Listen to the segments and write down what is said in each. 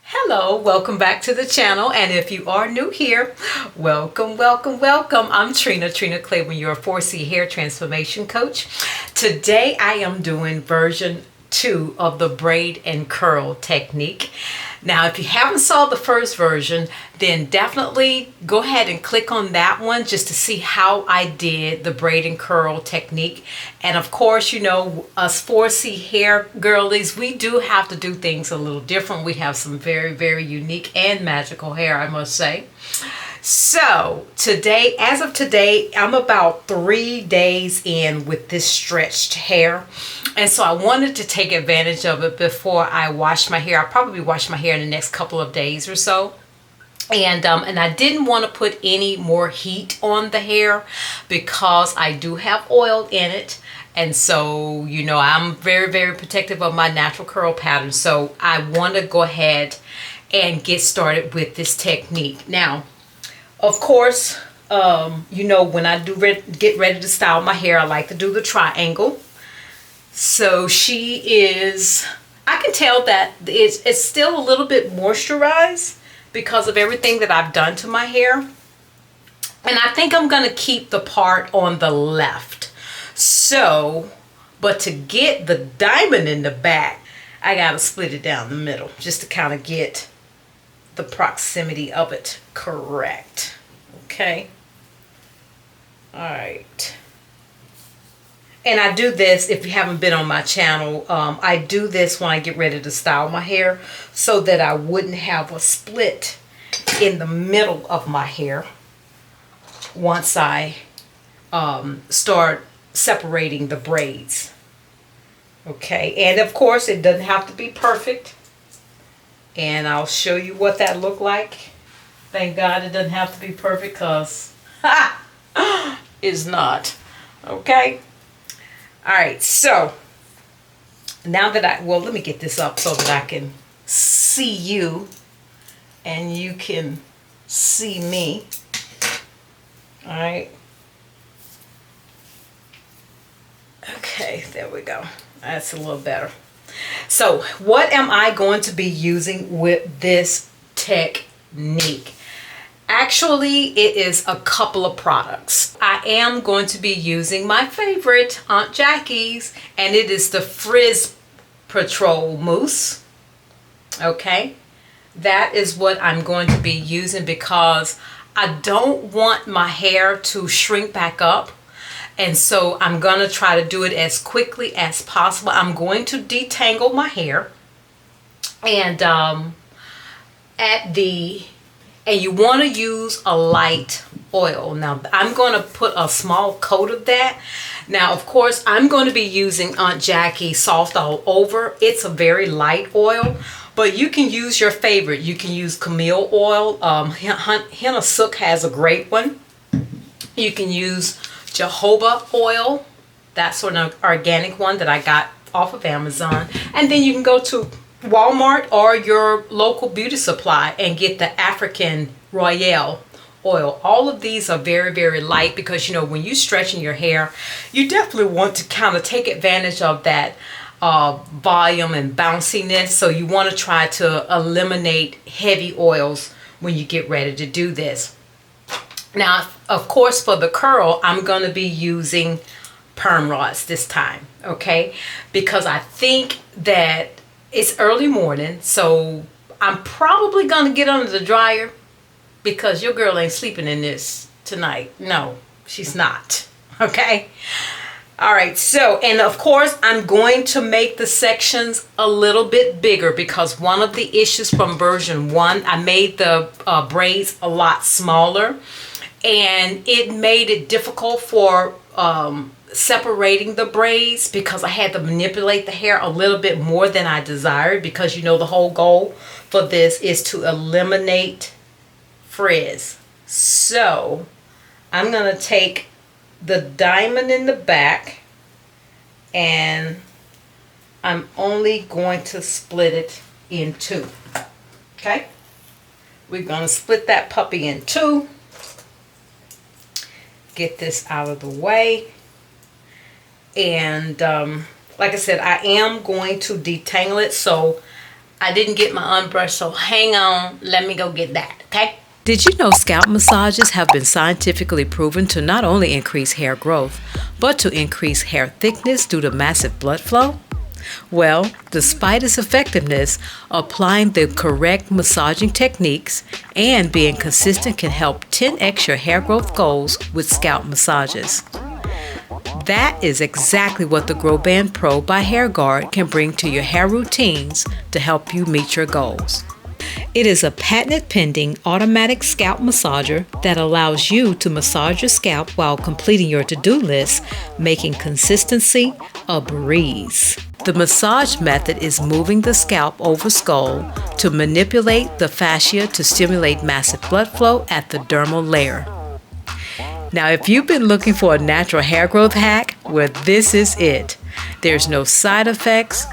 Hello, welcome back to the channel, and if you are new here, welcome, welcome, welcome. I'm Trina Claiborne, your 4C hair transformation coach. Today I am doing version 2 of the braid and curl technique. Now, if you haven't saw the first version, then definitely go ahead and click on that one just to see how I did the braid and curl technique. And of course, you know, us 4C hair girlies, we do have to do things a little different. We have some very, very unique and magical hair, I must say. So today, as of today, I'm about 3 days in with this stretched hair. And so I wanted to take advantage of it before I wash my hair. I'll probably wash my hair in the next couple of days or so. And I didn't want to put any more heat on the hair because I do have oil in it. And so, you know, I'm very, very protective of my natural curl pattern. So I want to go ahead and get started with this technique. Now, of course, you know, when I do get ready to style my hair, I like to do the triangle. So she is, I can tell that it's still a little bit moisturized because of everything that I've done to my hair. And I think I'm going to keep the part on the left. So, but to get the diamond in the back, I got to split it down the middle just to kind of get the proximity of it correct. Okay. All right. And I do this, if you haven't been on my channel, I do this when I get ready to style my hair so that I wouldn't have a split in the middle of my hair once I start separating the braids. Okay, and of course it doesn't have to be perfect. And I'll show you what that looked like. Thank God it doesn't have to be perfect because it's not. Okay. All right, so now that well, let me get this up so that I can see you and you can see me. All right. Okay, there we go. That's a little better. So what am I going to be using with this technique? Actually, it is a couple of products. I am going to be using my favorite, Aunt Jackie's, and it is the Frizz Patrol Mousse. Okay, that is what I'm going to be using because I don't want my hair to shrink back up. And so I'm going to try to do it as quickly as possible. I'm going to detangle my hair. And and you want to use a light oil. Now, I'm going to put a small coat of that. Now, of course, I'm going to be using Aunt Jackie Soft All Over. It's a very light oil, but you can use your favorite. You can use Camille oil. Henna Sook has a great one. You can use jojoba oil. That's sort of an organic one that I got off of Amazon. And then you can go to Walmart or your local beauty supply and get the African Royale oil. All of these are very, very light because, you know, when you're stretching your hair, you definitely want to kind of take advantage of that volume and bounciness. So you want to try to eliminate heavy oils when you get ready to do this. Now, of course, for the curl, I'm going to be using perm rods this time, okay? Because I think that it's early morning, so I'm probably going to get under the dryer because your girl ain't sleeping in this tonight. No, she's not, okay? All right, so, and of course, I'm going to make the sections a little bit bigger because one of the issues from version 1, I made the braids a lot smaller. And it made it difficult for separating the braids because I had to manipulate the hair a little bit more than I desired because, you know, the whole goal for this is to eliminate frizz. So I'm going to take the diamond in the back and I'm only going to split it in 2. Okay? We're going to split that puppy in 2. Get this out of the way. And like I said, I am going to detangle it, so I didn't get my unbrushed, so hang on. Let me go get that, okay? Did you know scalp massages have been scientifically proven to not only increase hair growth, but to increase hair thickness due to massive blood flow? Well, despite its effectiveness, applying the correct massaging techniques and being consistent can help 10x your hair growth goals with scalp massages. That is exactly what the Grow Band Pro by HairGuard can bring to your hair routines to help you meet your goals. It is a patent-pending automatic scalp massager that allows you to massage your scalp while completing your to-do list, making consistency a breeze. The massage method is moving the scalp over skull to manipulate the fascia to stimulate massive blood flow at the dermal layer. Now, if you've been looking for a natural hair growth hack, well, this is it. There's no side effects,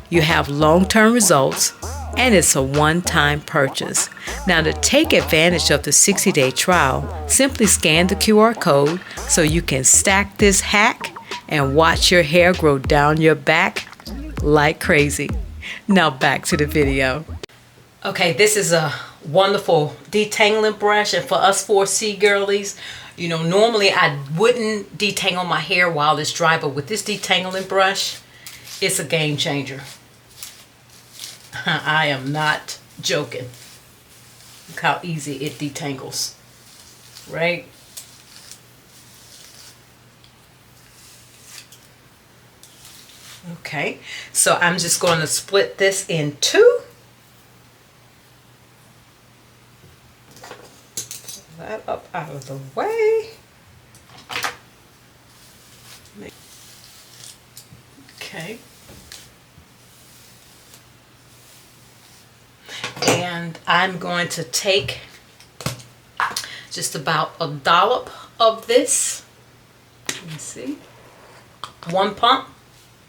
you have long-term results, and it's a one-time purchase. Now, to take advantage of the 60-day trial, simply scan the QR code so you can stack this hack and watch your hair grow down your back like crazy. Now back to the video. Okay, this is a wonderful detangling brush, and for us 4C girlies, you know, normally I wouldn't detangle my hair while it's dry, but with this detangling brush, it's a game changer. I am not joking. Look how easy it detangles, right? Okay, so I'm just going to split this in two. That up out of the way. Okay. And I'm going to take just about a dollop of this. Let me see. One pump.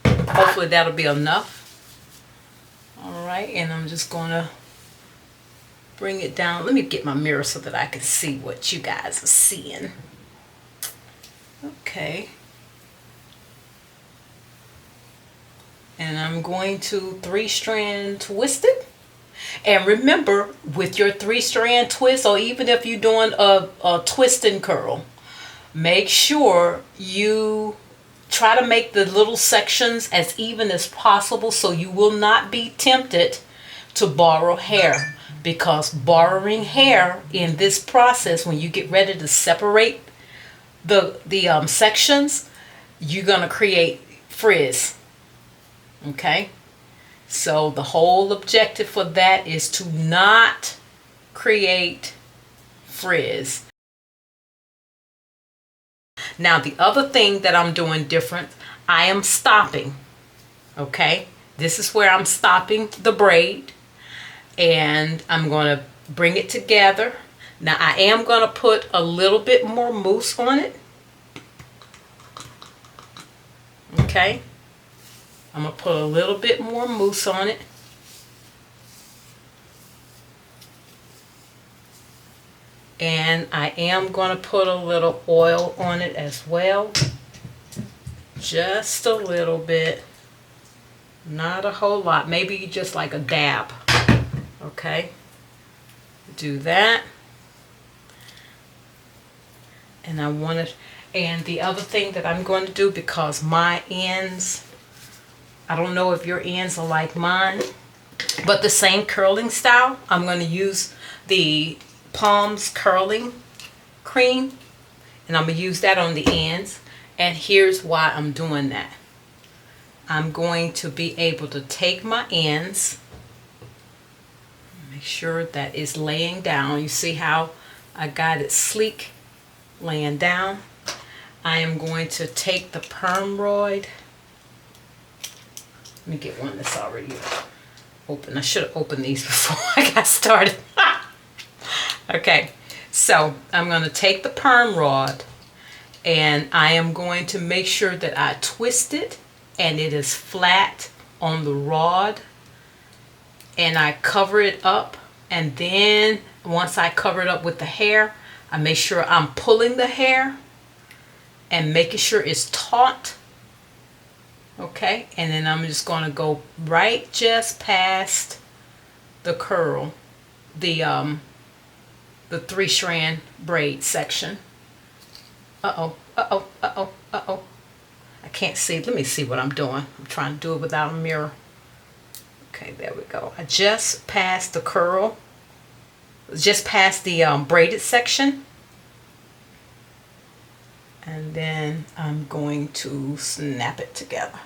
Hopefully that'll be enough. All right, and I'm just going to bring it down. Let me get my mirror so that I can see what you guys are seeing. Okay. And I'm going to 3-strand twist it. And remember, with your 3-strand twist, or even if you're doing a twist and curl, make sure you try to make the little sections as even as possible so you will not be tempted to borrow hair. Because borrowing hair in this process, when you get ready to separate the sections, you're going to create frizz. Okay? So the whole objective for that is to not create frizz. Now, the other thing that I'm doing different, I am stopping. Okay? This is where I'm stopping the braid. And I'm going to bring it together. Now, I am going to put a little bit more mousse on it. Okay? I'm going to put a little bit more mousse on it. And I am going to put a little oil on it as well. Just a little bit. Not a whole lot. Maybe just like a dab. Okay, do that. And I want it, and the other thing that I'm going to do, because my ends, I don't know if your ends are like mine, but the same curling style, I'm going to use the Palms curling cream, and I'm going to use that on the ends. And here's why I'm doing that. I'm going to be able to take my ends, make sure that it's laying down. You see how I got it sleek laying down. I am going to take the perm rod. Let me get one that's already open. I should have opened these before I got started. Okay, so I'm going to take the perm rod, and I am going to make sure that I twist it and it is flat on the rod, and I cover it up. And then once I cover it up with the hair, I make sure I'm pulling the hair and making sure it's taut. Okay, and then I'm just going to go right just past the curl, the 3-strand braid section. Uh-oh, uh-oh, uh-oh, uh-oh. I can't see. Let me see what I'm doing. I'm trying to do it without a mirror. Okay, there we go. I just passed the curl, just past the braided section. And then I'm going to snap it together.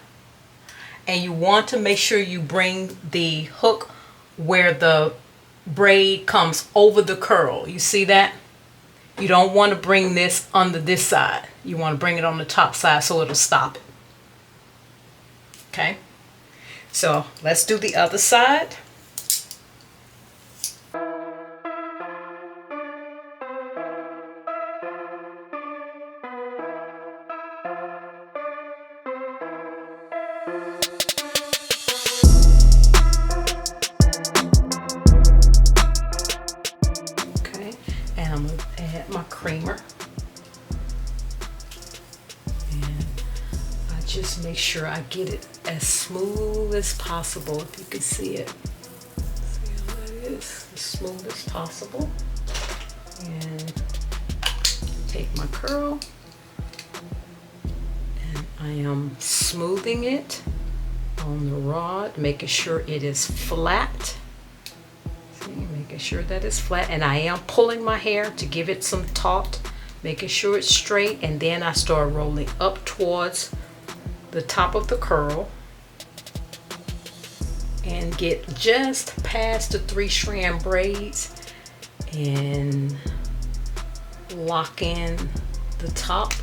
And you want to make sure you bring the hook where the braid comes over the curl. You see that? You don't want to bring this under this side. You want to bring it on the top side so it'll stop it. Okay? So let's do the other side. And I'm going to add my creamer. And I just make sure I get it as smooth as possible, if you can see it. See how that is? As smooth as possible. And take my curl. And I am smoothing it on the rod, making sure it is flat. Making sure that it's flat, and I am pulling my hair to give it some taut, making sure it's straight, and then I start rolling up towards the top of the curl and get just past the 3-strand braids and lock in the top,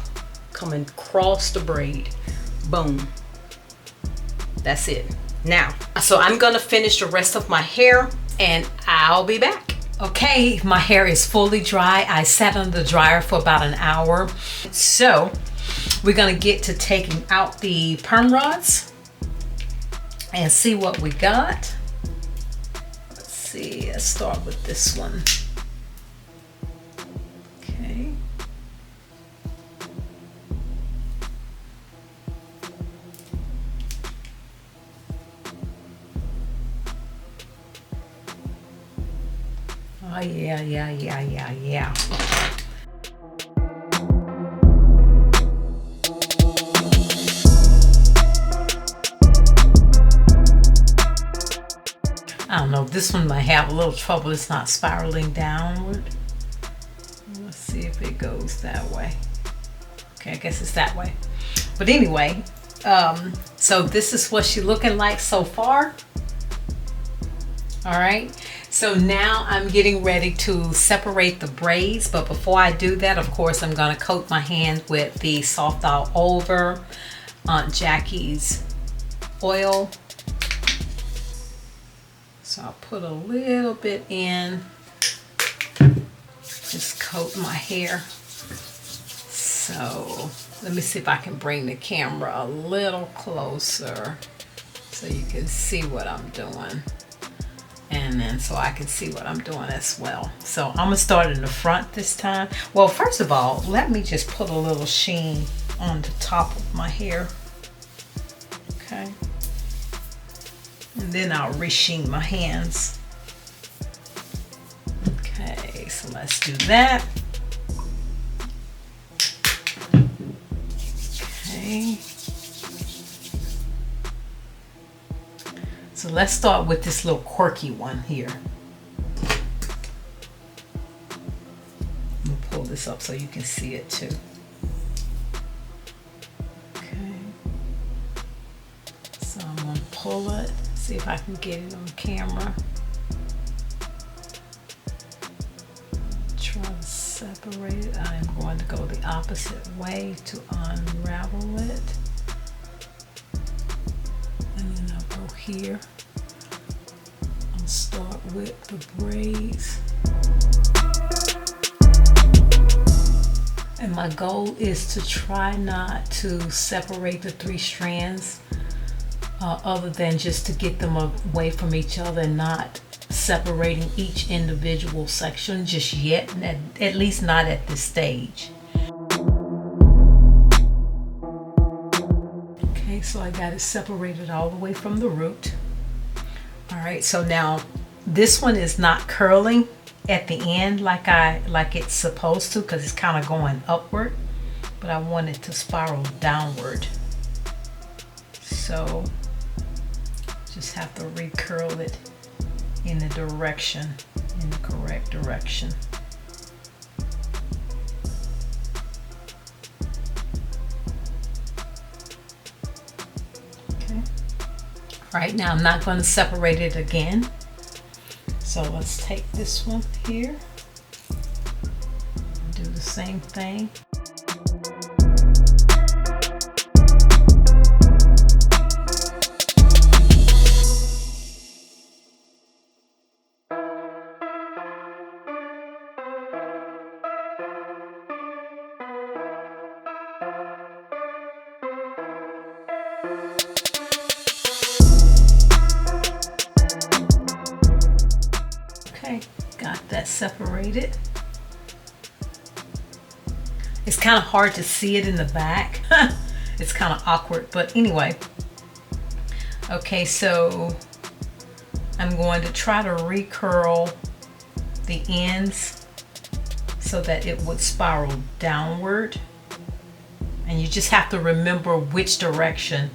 coming across the braid. Boom. That's it. Now, so I'm gonna finish the rest of my hair and I'll be back. Okay, my hair is fully dry. I sat under the dryer for about an hour. So we're gonna get to taking out the perm rods and see what we got. Let's see, let's start with this one. Okay. Oh, yeah. I don't know, this one might have a little trouble. It's not spiraling downward. Let's see if it goes that way. Okay, I guess it's that way. But anyway, so this is what she's looking like so far. All right. So now I'm getting ready to separate the braids, but before I do that, of course, I'm gonna coat my hand with the Soft All Over Aunt Jackie's oil. So I'll put a little bit in, just coat my hair. So let me see if I can bring the camera a little closer so you can see what I'm doing. And then so I can see what I'm doing as well. So I'm gonna start in the front this time. Well, first of all, let me just put a little sheen on the top of my hair. Okay. And then I'll re-sheen my hands. Okay, so let's do that. Okay. So let's start with this little quirky one here. I'm gonna pull this up so you can see it too. Okay. So I'm gonna pull it, see if I can get it on camera. Try to separate it. I am going to go the opposite way to unravel it. And then I'll go here. I'll start with the braids. And my goal is to try not to separate the 3 strands other than just to get them away from each other and not separating each individual section just yet, at least not at this stage. Okay, so I got it separated all the way from the root. All right, so now this one is not curling at the end like it's supposed to, because it's kind of going upward, but I want it to spiral downward. So just have to recurl it in the correct direction. Okay. Right now I'm not going to separate it again. So let's take this one here, do the same thing. Okay, got that separated. It's kind of hard to see it in the back. It's kind of awkward, but anyway. Okay, so I'm going to try to recurl the ends so that it would spiral downward. And you just have to remember which direction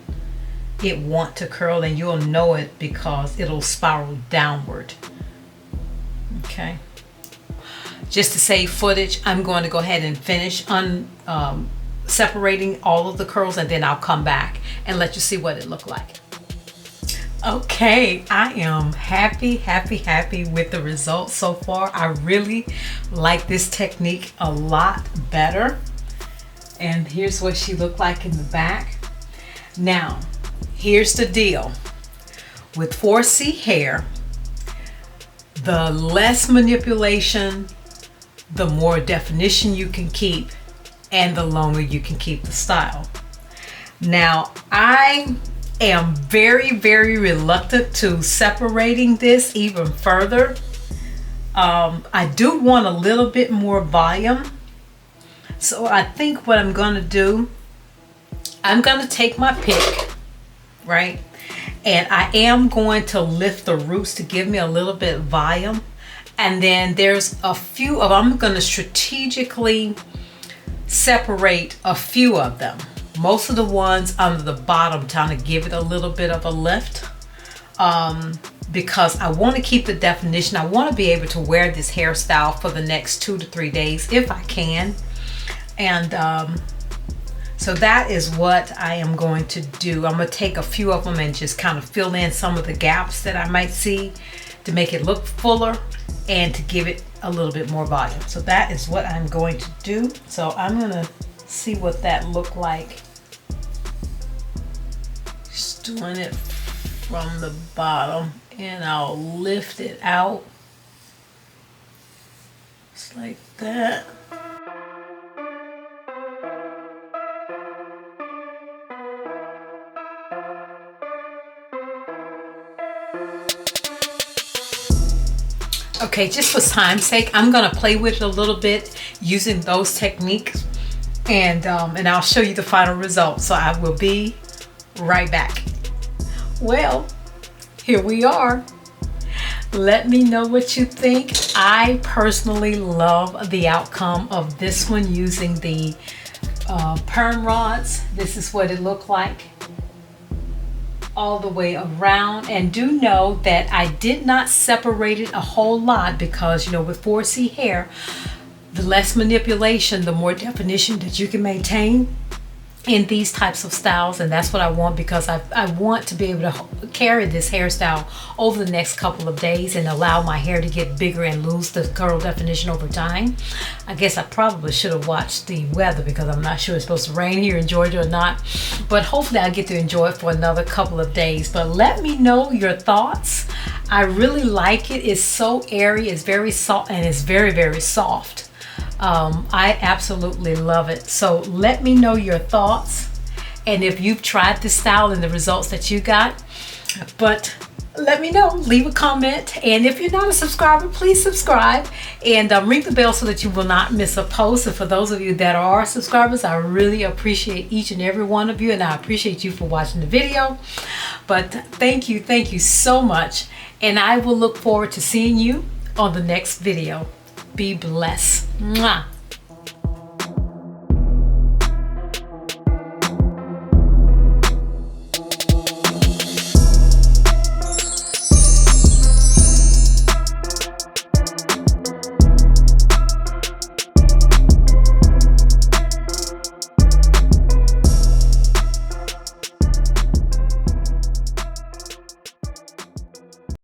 it wants to curl, and you'll know it because it'll spiral downward. Okay, just to save footage, I'm going to go ahead and finish separating all of the curls, and then I'll come back and let you see what it looked like. Okay, I am happy with the results so far. I really like this technique a lot better. And here's what she looked like in the back. Now, here's the deal. With 4C hair, the less manipulation, the more definition you can keep, and the longer you can keep the style. Now, I am very reluctant to separating this even further. I do want a little bit more volume. So I think what I'm going to do, I'm going to take my pick, right? And I am going to lift the roots to give me a little bit of volume. And then there's a few of, I'm going to strategically separate a few of them. Most of the ones under the bottom, trying to give it a little bit of a lift. Because I want to keep the definition. I want to be able to wear this hairstyle for the next 2 to 3 days if I can. And so that is what I am going to do. I'm going to take a few of them and just kind of fill in some of the gaps that I might see to make it look fuller and to give it a little bit more volume. So that is what I'm going to do. So I'm going to see what that looked like. Just doing it from the bottom, and I'll lift it out just like that. Okay, just for time's sake, I'm gonna play with it a little bit using those techniques, and I'll show you the final result. So I will be right back. Well, here we are. Let me know what you think. I personally love the outcome of this one using the perm rods. This is what it looked like all the way around. And do know that I did not separate it a whole lot because, you know, with 4C hair, the less manipulation, the more definition that you can maintain in these types of styles. And that's what I want, because I want to be able to carry this hairstyle over the next couple of days and allow my hair to get bigger and lose the curl definition over time. I guess I probably should have watched the weather, because I'm not sure it's supposed to rain here in Georgia or not, but hopefully I get to enjoy it for another couple of days. But let me know your thoughts. I really like it. It's so airy, it's very soft, and it's very soft. I absolutely love it. So let me know your thoughts, and if you've tried this style and the results that you got. But let me know, leave a comment, and if you're not a subscriber, please subscribe and ring the bell so that you will not miss a post. And for those of you that are subscribers, I really appreciate each and every one of you, and I appreciate you for watching the video. But thank you so much, And I will look forward to seeing you on the next video. Be blessed. Mwah.